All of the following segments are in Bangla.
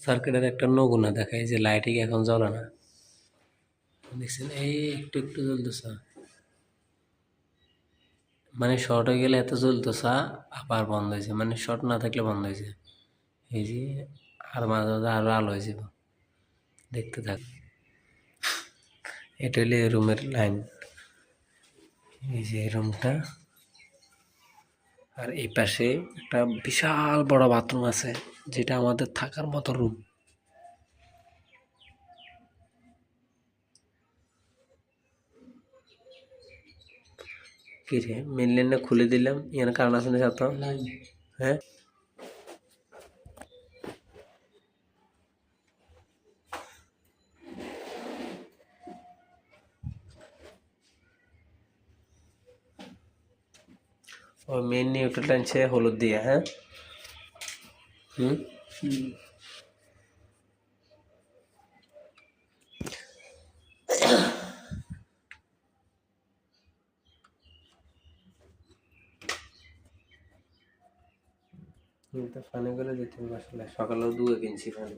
সার্কিটের একটা নমুনা দেখায় যে লাইটিং এখন জ্বলে না, দেখছেন এই একটু একটু জ্বলতেছে, মানে শর্ট হয়ে গেলে এত জ্বলতেছে আবার বন্ধ হয়েছে, মানে শর্ট না থাকলে বন্ধ হয়েছে। এই যে আর মাঝে মাঝে আরো আলো হয়ে যাব, দেখতে থাক। এটা হলে রুমের লাইন, এই যে রুমটা, আর এই পাশে একটা বিশাল বড় বাথরুম আছে যেটা আমাদের থাকার মতো রুম। কি রে মেন লাইনটা খুলে দিলাম, এখানে কারণ আছে না ছাত্র? হ্যাঁ, ওই মেন নিউট্রাল টানছে হলুদ দিয়ে। হ্যাঁ, হুম, তো ফানি করে দিতে হবে আসলে, সকালেও দুয়ে কিনছি ফানি,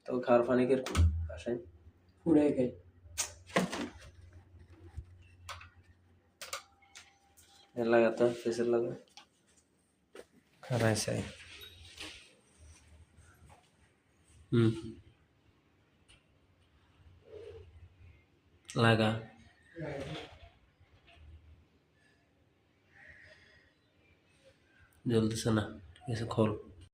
তো খাওয়ার ফানি কিরকম বাসায়? পুরাই খাই। লাগাতো ফেসের লাগা খারাই চাই। হুম, লাগা জ্বলতেছে না, ঠিক আছে খোল।